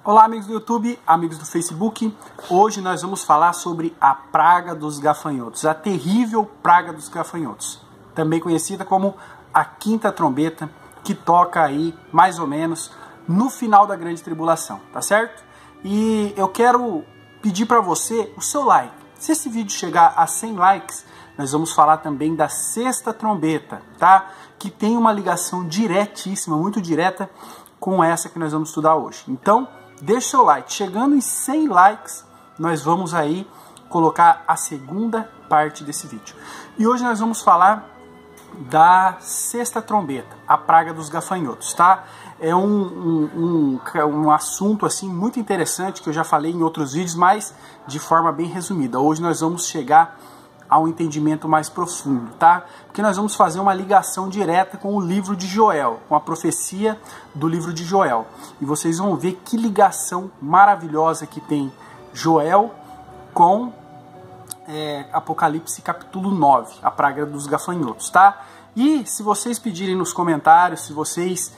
Olá, amigos do YouTube, amigos do Facebook. Hoje nós vamos falar sobre a praga dos gafanhotos, a terrível praga dos gafanhotos, também conhecida como a quinta trombeta, que toca aí mais ou menos no final da grande tribulação, tá certo? E eu quero pedir para você o seu like. Se esse vídeo chegar a 100 likes, nós vamos falar também da sexta trombeta, tá? Que tem uma ligação diretíssima, muito direta com essa que nós vamos estudar hoje. Então, deixa o seu like. Chegando em 100 likes, nós vamos aí colocar a segunda parte desse vídeo. E hoje nós vamos falar da sexta trombeta, a praga dos gafanhotos, tá? É um assunto assim muito interessante que eu já falei em outros vídeos, mas de forma bem resumida. Hoje nós vamos chegar a um entendimento mais profundo, tá? Porque nós vamos fazer uma ligação direta com o livro de Joel, com a profecia do livro de Joel. E vocês vão ver que ligação maravilhosa que tem Joel com Apocalipse capítulo 9, a praga dos gafanhotos, tá? E se vocês pedirem nos comentários, se vocês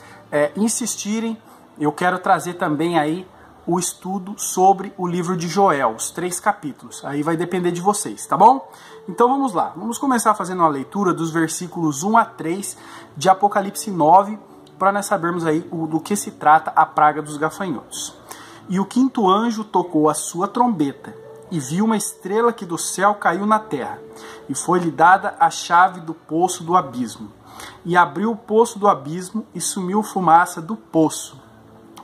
insistirem, eu quero trazer também aí o estudo sobre o livro de Joel, os 3 capítulos. Aí vai depender de vocês, tá bom? Então vamos lá. Vamos começar fazendo uma leitura dos versículos 1 a 3 de Apocalipse 9, para nós sabermos aí do que se trata a praga dos gafanhotos. E o quinto anjo tocou a sua trombeta, e viu uma estrela que do céu caiu na terra, e foi-lhe dada a chave do poço do abismo. E abriu o poço do abismo, e sumiu fumaça do poço,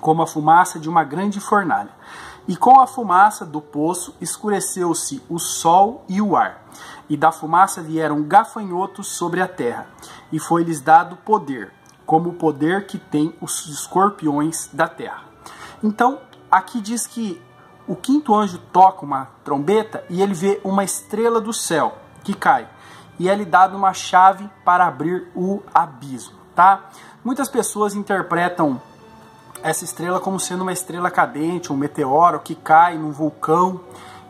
como a fumaça de uma grande fornalha. E com a fumaça do poço escureceu-se o sol e o ar. E da fumaça vieram gafanhotos sobre a terra. E foi-lhes dado poder, como o poder que tem os escorpiões da terra. Então, aqui diz que o quinto anjo toca uma trombeta e ele vê uma estrela do céu que cai. E é-lhe dado uma chave para abrir o abismo, tá? Muitas pessoas interpretam essa estrela como sendo uma estrela cadente, um meteoro que cai num vulcão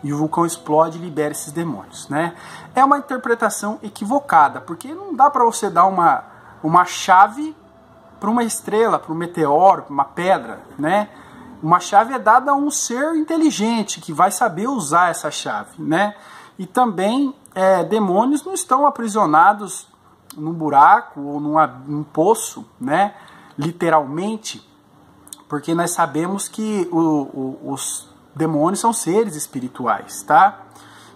e o vulcão explode e libera esses demônios, né? É uma interpretação equivocada, porque não dá para você dar uma chave para uma estrela, para um meteoro, para uma pedra, né? Uma chave é dada a um ser inteligente que vai saber usar essa chave, né? E também demônios não estão aprisionados num buraco ou num poço, né? Literalmente, porque nós sabemos que os demônios são seres espirituais, tá?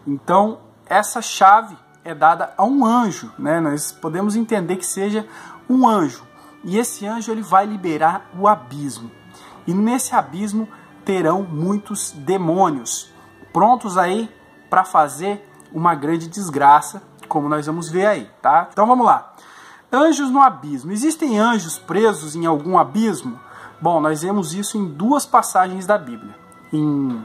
Então, essa chave é dada a um anjo, né? Nós podemos entender que seja um anjo. E esse anjo ele vai liberar o abismo. E nesse abismo terão muitos demônios, prontos aí para fazer uma grande desgraça, como nós vamos ver aí, tá? Então vamos lá. Anjos no abismo. Existem anjos presos em algum abismo? Bom, nós vemos isso em 2 passagens da Bíblia, em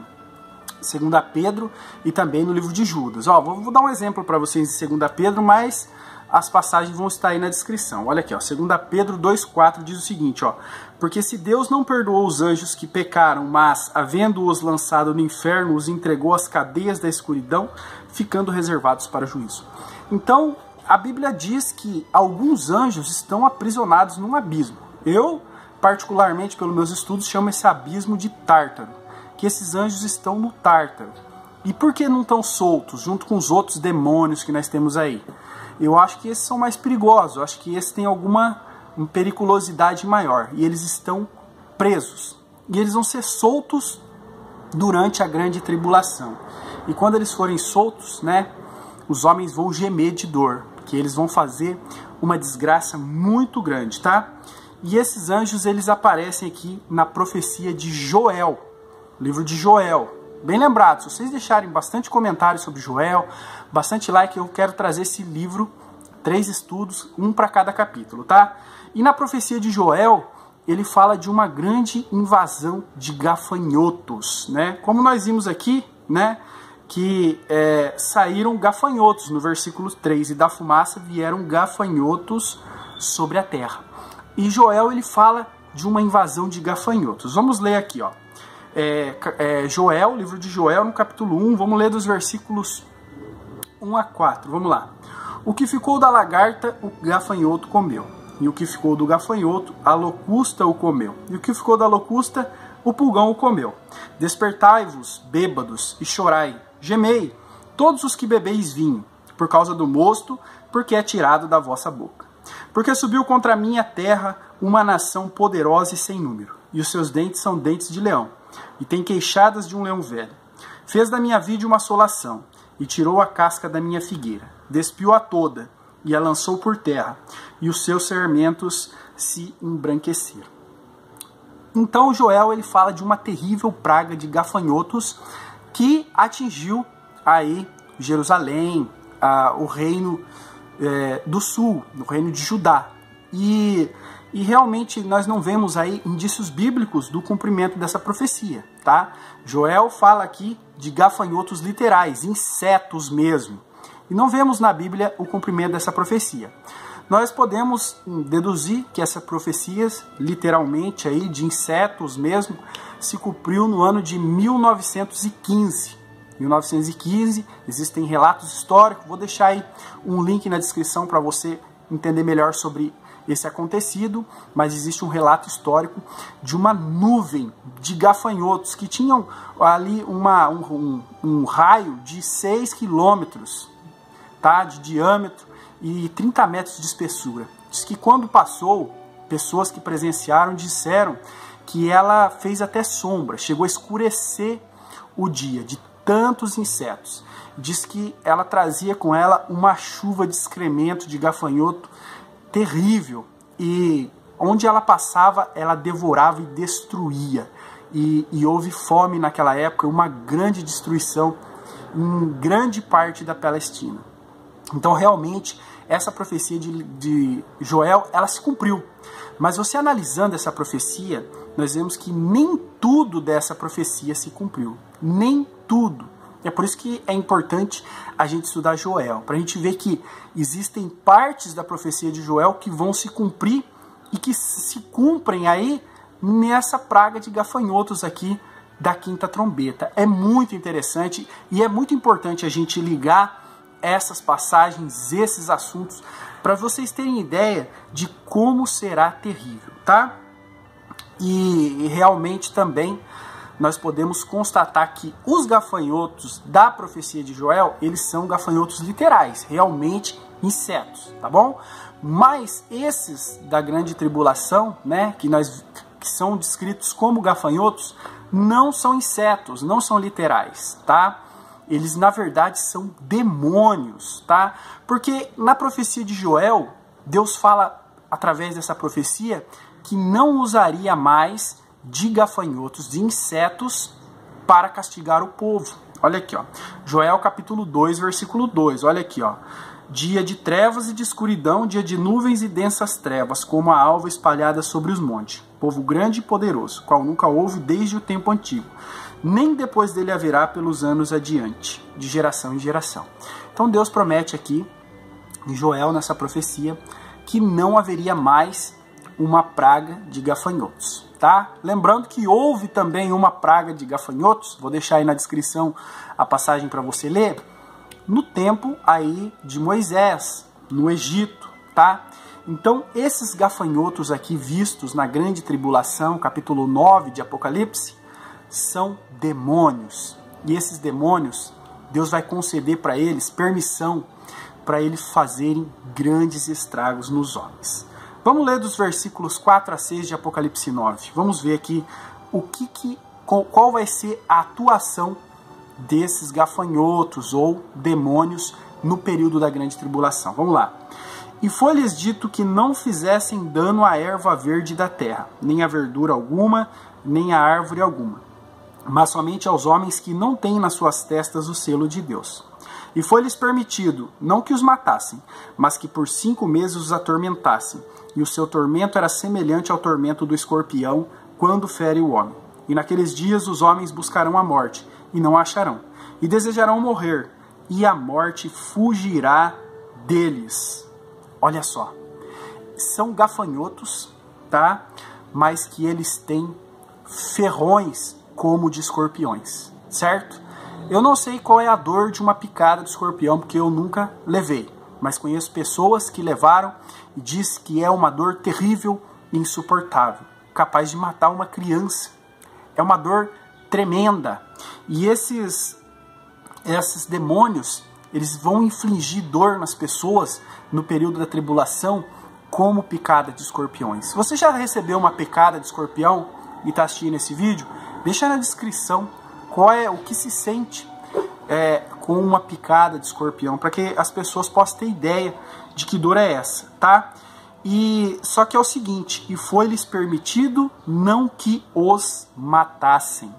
2 Pedro e também no livro de Judas. Ó, vou dar um exemplo para vocês em 2 Pedro, mas as passagens vão estar aí na descrição. Olha aqui, ó, 2 Pedro 2,4 diz o seguinte, ó: porque se Deus não perdoou os anjos que pecaram, mas, havendo-os lançado no inferno, os entregou às cadeias da escuridão, ficando reservados para o juízo. Então, a Bíblia diz que alguns anjos estão aprisionados num abismo. Eu, particularmente pelos meus estudos, chamo esse abismo de Tártaro, que esses anjos estão no Tártaro. E por que não estão soltos, junto com os outros demônios que nós temos aí? Eu acho que esses são mais perigosos, eu acho que esses têm alguma periculosidade maior, e eles estão presos. E eles vão ser soltos durante a grande tribulação. E quando eles forem soltos, né, os homens vão gemer de dor, porque eles vão fazer uma desgraça muito grande, tá? E esses anjos, eles aparecem aqui na profecia de Joel, livro de Joel. Bem lembrado, se vocês deixarem bastante comentário sobre Joel, bastante like, eu quero trazer esse livro, 3 estudos, um para cada capítulo, tá? E na profecia de Joel, ele fala de uma grande invasão de gafanhotos, né? Como nós vimos aqui, né? Que saíram gafanhotos no versículo 3, e da fumaça vieram gafanhotos sobre a terra. E Joel, ele fala de uma invasão de gafanhotos. Vamos ler aqui, ó. Joel, livro de Joel, no capítulo 1, vamos ler dos versículos 1 a 4, vamos lá. O que ficou da lagarta, o gafanhoto comeu. E o que ficou do gafanhoto, a locusta o comeu. E o que ficou da locusta, o pulgão o comeu. Despertai-vos, bêbados, e chorai, gemei, todos os que bebeis vinho, por causa do mosto, porque é tirado da vossa boca. Porque subiu contra mim a terra uma nação poderosa e sem número, e os seus dentes são dentes de leão, e tem queixadas de um leão velho. Fez da minha vide uma assolação, e tirou a casca da minha figueira, despiu-a toda, e a lançou por terra, e os seus sarmentos se embranqueceram. Então Joel ele fala de uma terrível praga de gafanhotos que atingiu aí Jerusalém, o reino do sul, o reino de Judá. E realmente nós não vemos aí indícios bíblicos do cumprimento dessa profecia, tá? Joel fala aqui de gafanhotos literais, insetos mesmo. E não vemos na Bíblia o cumprimento dessa profecia. Nós podemos deduzir que essa profecia, literalmente aí, de insetos mesmo, se cumpriu no ano de 1915. 1915, existem relatos históricos, vou deixar aí um link na descrição para você entender melhor sobre esse acontecido, mas existe um relato histórico de uma nuvem de gafanhotos que tinham ali um raio de 6 quilômetros, tá, de diâmetro, e 30 metros de espessura. Diz que quando passou, pessoas que presenciaram disseram que ela fez até sombra, chegou a escurecer o dia de tantos insetos. Diz que ela trazia com ela uma chuva de excremento de gafanhoto terrível, e onde ela passava, ela devorava e destruía. E houve fome naquela época, uma grande destruição em grande parte da Palestina. Então, realmente, essa profecia de Joel, ela se cumpriu. Mas você analisando essa profecia, nós vemos que nem tudo dessa profecia se cumpriu. Nem tudo. É por isso que é importante a gente estudar Joel, para a gente ver que existem partes da profecia de Joel que vão se cumprir e que se cumprem aí nessa praga de gafanhotos aqui da quinta trombeta. É muito interessante e é muito importante a gente ligar essas passagens, esses assuntos, para vocês terem ideia de como será terrível, tá? E realmente também nós podemos constatar que os gafanhotos da profecia de Joel, eles são gafanhotos literais, realmente insetos, tá bom? Mas esses da grande tribulação, né, que são descritos como gafanhotos, não são insetos, não são literais, tá? Eles, na verdade, são demônios, tá? Porque na profecia de Joel, Deus fala, através dessa profecia, que não usaria mais de gafanhotos, de insetos, para castigar o povo. Olha aqui, ó. Joel capítulo 2, versículo 2. Olha aqui, ó. Dia de trevas e de escuridão, dia de nuvens e densas trevas, como a alva espalhada sobre os montes. Povo grande e poderoso, qual nunca houve desde o tempo antigo. Nem depois dele haverá pelos anos adiante, de geração em geração. Então Deus promete aqui, em Joel, nessa profecia, que não haveria mais uma praga de gafanhotos, tá? Lembrando que houve também uma praga de gafanhotos, vou deixar aí na descrição a passagem para você ler, no tempo aí de Moisés, no Egito, tá? Então esses gafanhotos aqui vistos na grande tribulação, capítulo 9 de Apocalipse, são demônios. E esses demônios, Deus vai conceder para eles permissão para eles fazerem grandes estragos nos homens. Vamos ler dos versículos 4 a 6 de Apocalipse 9. Vamos ver aqui qual vai ser a atuação desses gafanhotos ou demônios no período da grande tribulação. Vamos lá. E foi-lhes dito que não fizessem dano à erva verde da terra, nem a verdura alguma, nem a árvore alguma, mas somente aos homens que não têm nas suas testas o selo de Deus. E foi-lhes permitido, não que os matassem, mas que por 5 meses os atormentassem, e o seu tormento era semelhante ao tormento do escorpião, quando fere o homem. E naqueles dias os homens buscarão a morte, e não a acharão, e desejarão morrer, e a morte fugirá deles. Olha só, são gafanhotos, tá? Mas que eles têm ferrões como de escorpiões, certo? Eu não sei qual é a dor de uma picada de escorpião, porque eu nunca levei, mas conheço pessoas que levaram e diz que é uma dor terrível e insuportável, capaz de matar uma criança. É uma dor tremenda. E esses demônios, eles vão infligir dor nas pessoas no período da tribulação como picada de escorpiões. Se você já recebeu uma picada de escorpião e está assistindo esse vídeo, deixa na descrição qual é o que se sente com uma picada de escorpião, para que as pessoas possam ter ideia de que dor é essa, tá? E só que é o seguinte, e foi-lhes permitido não que os matassem.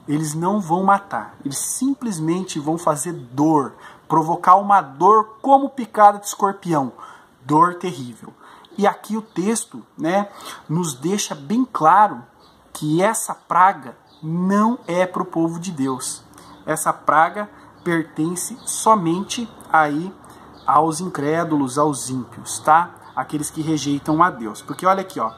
Eles não vão matar, eles simplesmente vão fazer dor, provocar uma dor como picada de escorpião, dor terrível. E aqui o texto, né, nos deixa bem claro que essa praga não é para o povo de Deus. Essa praga pertence somente aí aos incrédulos, aos ímpios, tá? Aqueles que rejeitam a Deus. Porque olha aqui, ó,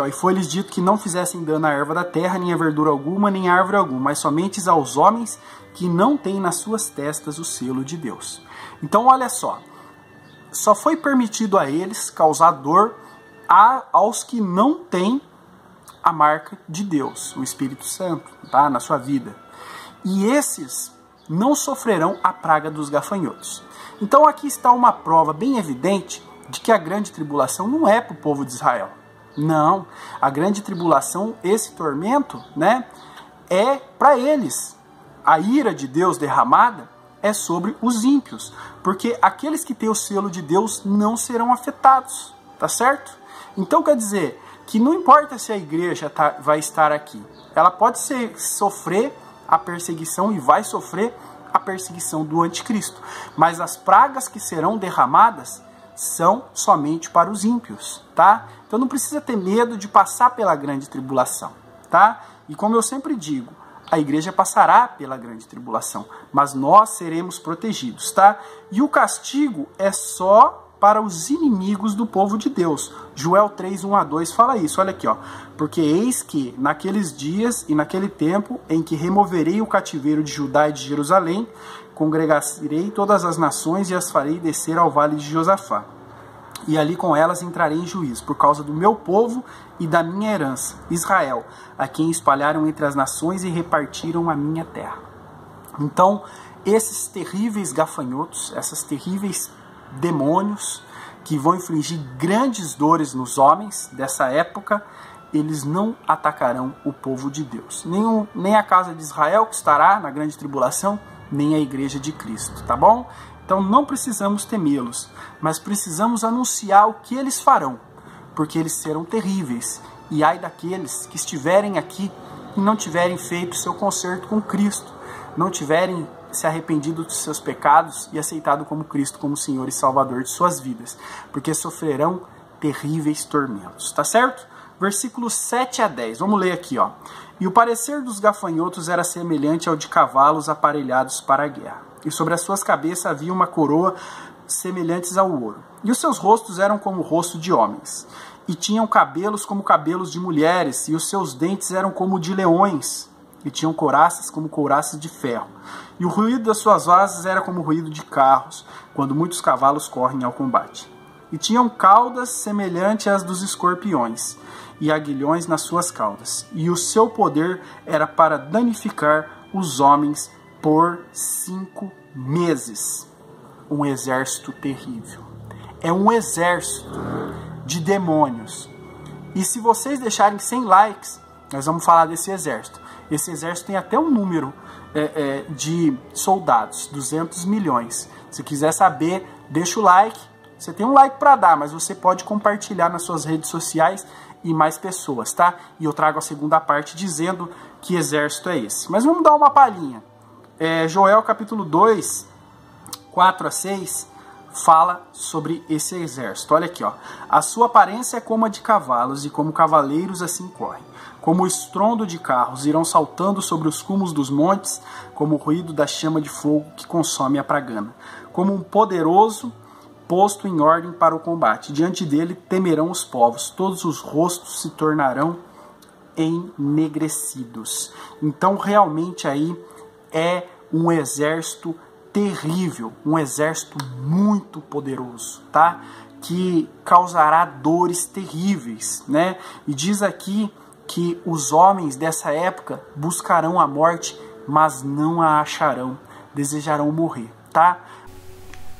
e foi-lhes dito que não fizessem dano à erva da terra, nem a verdura alguma, nem a árvore alguma, mas somente aos homens que não têm nas suas testas o selo de Deus. Então olha só foi permitido a eles causar dor aos que não têm a marca de Deus, o Espírito Santo, tá? Na sua vida. E esses não sofrerão a praga dos gafanhotos. Então aqui está uma prova bem evidente de que a grande tribulação não é para o povo de Israel. Não, a grande tribulação, esse tormento, né, é para eles. A ira de Deus derramada é sobre os ímpios, porque aqueles que têm o selo de Deus não serão afetados, tá certo? Então quer dizer que não importa se a igreja vai estar aqui, ela pode sofrer a perseguição e vai sofrer a perseguição do anticristo, mas as pragas que serão derramadas são somente para os ímpios, tá? Então não precisa ter medo de passar pela grande tribulação, tá? E como eu sempre digo, a igreja passará pela grande tribulação, mas nós seremos protegidos, tá? E o castigo é só para os inimigos do povo de Deus. Joel 3, 1-2 fala isso, olha aqui, ó. Porque eis que naqueles dias e naquele tempo em que removerei o cativeiro de Judá e de Jerusalém, congregarei todas as nações e as farei descer ao vale de Josafá. E ali com elas entrarei em juízo, por causa do meu povo e da minha herança, Israel, a quem espalharam entre as nações e repartiram a minha terra. Então, esses terríveis gafanhotos, esses terríveis demônios, que vão infligir grandes dores nos homens dessa época, eles não atacarão o povo de Deus. Nem a casa de Israel, que estará na grande tribulação, nem a igreja de Cristo, tá bom? Então não precisamos temê-los, mas precisamos anunciar o que eles farão, porque eles serão terríveis. E ai daqueles que estiverem aqui e não tiverem feito seu concerto com Cristo, não tiverem se arrependido dos seus pecados e aceitado como Cristo como Senhor e Salvador de suas vidas, porque sofrerão terríveis tormentos, tá certo? Versículos 7-10, vamos ler aqui, ó. E o parecer dos gafanhotos era semelhante ao de cavalos aparelhados para a guerra, e sobre as suas cabeças havia uma coroa semelhantes ao ouro, e os seus rostos eram como o rosto de homens, e tinham cabelos como cabelos de mulheres, e os seus dentes eram como de leões, e tinham couraças como couraças de ferro, e o ruído das suas asas era como o ruído de carros, quando muitos cavalos correm ao combate. E tinham caudas semelhantes às dos escorpiões, e aguilhões nas suas caudas, e o seu poder era para danificar os homens por 5 meses. Um exército terrível. É um exército de demônios. E se vocês deixarem 100 likes, nós vamos falar desse exército. Esse exército tem até um número de soldados, 200 milhões. Se quiser saber, deixa o like. Você tem um like para dar, mas você pode compartilhar nas suas redes sociais e mais pessoas, tá? E eu trago a segunda parte dizendo que exército é esse. Mas vamos dar uma palhinha. Joel capítulo 2, 4-6, fala sobre esse exército. Olha aqui, ó. A sua aparência é como a de cavalos, e como cavaleiros assim correm. Como o estrondo de carros irão saltando sobre os cumos dos montes, como o ruído da chama de fogo que consome a pragana. Como um poderoso posto em ordem para o combate. Diante dele temerão os povos, todos os rostos se tornarão enegrecidos. Então realmente aí é um exército terrível, um exército muito poderoso, tá? Que causará dores terríveis, né? E diz aqui que os homens dessa época buscarão a morte, mas não a acharão, desejarão morrer, tá?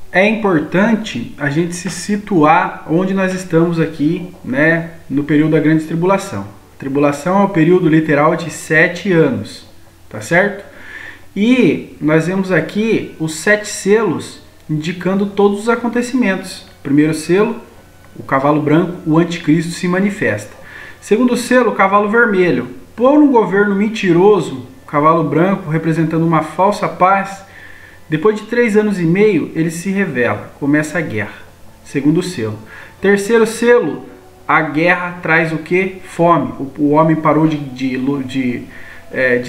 É importante a gente se situar onde nós estamos aqui, né, no período da Grande Tribulação. Tribulação é o período literal de 7 anos, tá certo? E nós vemos aqui os 7 selos indicando todos os acontecimentos. Primeiro selo, o cavalo branco, o anticristo se manifesta. Segundo selo, o cavalo vermelho. Por um governo mentiroso, o cavalo branco representando uma falsa paz, depois de 3 anos e meio, ele se revela, começa a guerra. Segundo selo. Terceiro selo, a guerra traz o que? Fome. O homem parou de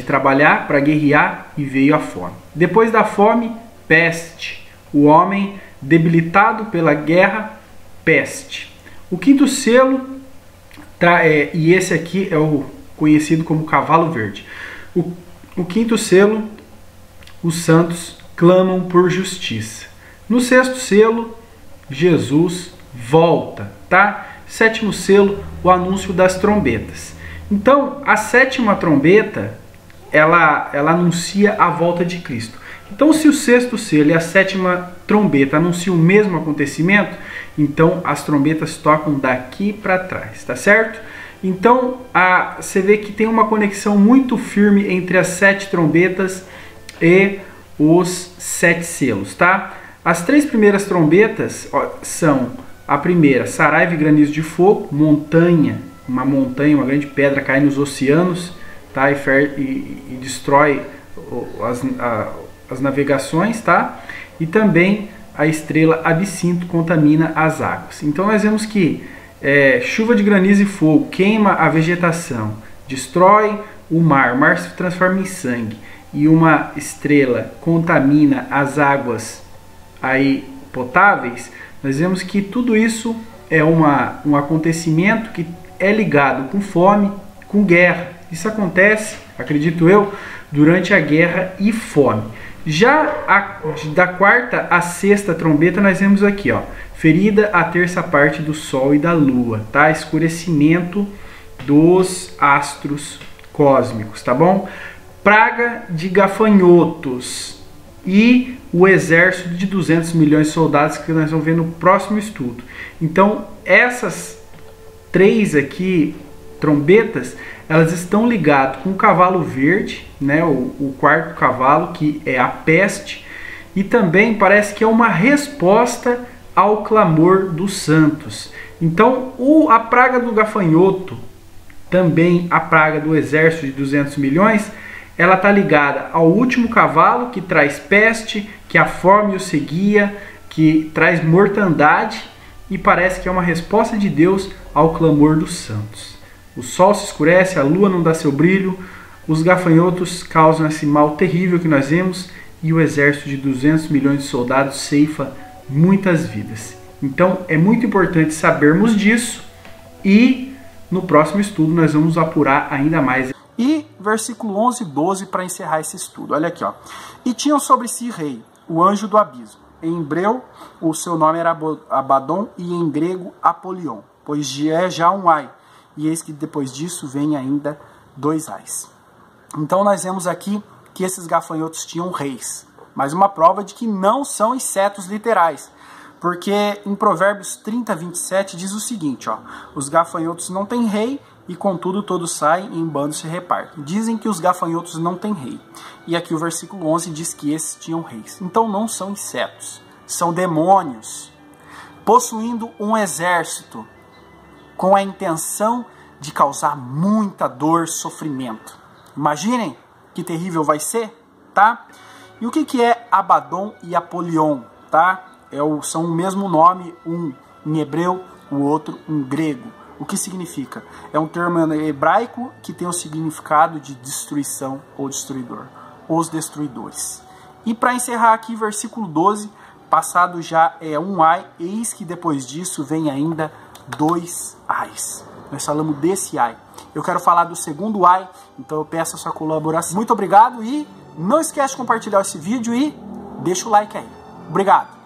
trabalhar para guerrear e veio a fome. Depois da fome, peste. O homem debilitado pela guerra, peste. O quinto selo, e esse aqui é o conhecido como cavalo verde. O quinto selo, os santos clamam por justiça. No sexto selo, Jesus volta, tá? Sétimo selo, o anúncio das trombetas. Então, a sétima trombeta, ela anuncia a volta de Cristo. Então, se o sexto selo e a sétima trombeta anunciam o mesmo acontecimento, então as trombetas tocam daqui para trás, tá certo? Então, você vê que tem uma conexão muito firme entre as 7 trombetas e os 7 selos, tá? As 3 primeiras trombetas são a primeira, saraiva e granizo de fogo, uma grande pedra cai nos oceanos, tá? E destrói as navegações, tá? E também a estrela absinto contamina as águas. Então nós vemos que chuva de granizo e fogo queima a vegetação, destrói o mar se transforma em sangue, e uma estrela contamina as águas aí potáveis. Nós vemos que tudo isso é um acontecimento que é ligado com fome, com guerra. Isso acontece, acredito eu, durante a guerra e fome. Já da quarta à sexta trombeta nós vemos aqui, ó, ferida a terça parte do sol e da lua, tá? Escurecimento dos astros cósmicos, tá bom? Praga de gafanhotos e o exército de 200 milhões de soldados que nós vamos ver no próximo estudo. Então, essas 3 aqui, trombetas, elas estão ligadas com o cavalo verde, né, o quarto cavalo, que é a peste, e também parece que é uma resposta ao clamor dos santos. Então, a praga do gafanhoto, também a praga do exército de 200 milhões, ela está ligada ao último cavalo, que traz peste, que a fome o seguia, que traz mortandade, e parece que é uma resposta de Deus ao clamor dos santos. O sol se escurece, a lua não dá seu brilho, os gafanhotos causam esse mal terrível que nós vemos, e o exército de 200 milhões de soldados ceifa muitas vidas. Então é muito importante sabermos disso, e no próximo estudo nós vamos apurar ainda mais. E versículo 11 e 12 para encerrar esse estudo. Olha aqui, ó. E tinham sobre si rei, o anjo do abismo. Em hebreu, o seu nome era Abaddon, e em grego, Apolion, pois é já um ai. E eis que depois disso vem ainda 2 ais. Então nós vemos aqui que esses gafanhotos tinham reis. Mais uma prova de que não são insetos literais. Porque em Provérbios 30, 27 diz o seguinte, ó. Os gafanhotos não têm rei, e contudo todos saem e em bando se repartem. Dizem que os gafanhotos não têm rei. E aqui o versículo 11 diz que esses tinham reis. Então não são insetos, são demônios, possuindo um exército, com a intenção de causar muita dor, sofrimento. Imaginem que terrível vai ser, tá? E o que é Abaddon e Apolion, tá? São o mesmo nome, um em hebreu, o outro em grego. O que significa? É um termo hebraico que tem o significado de destruição ou destruidor. Os destruidores. E para encerrar aqui, versículo 12, passado já é um ai, eis que depois disso vem ainda 2 ais. Nós falamos desse ai. Eu quero falar do segundo ai, então eu peço a sua colaboração. Muito obrigado e não esquece de compartilhar esse vídeo e deixa o like aí. Obrigado.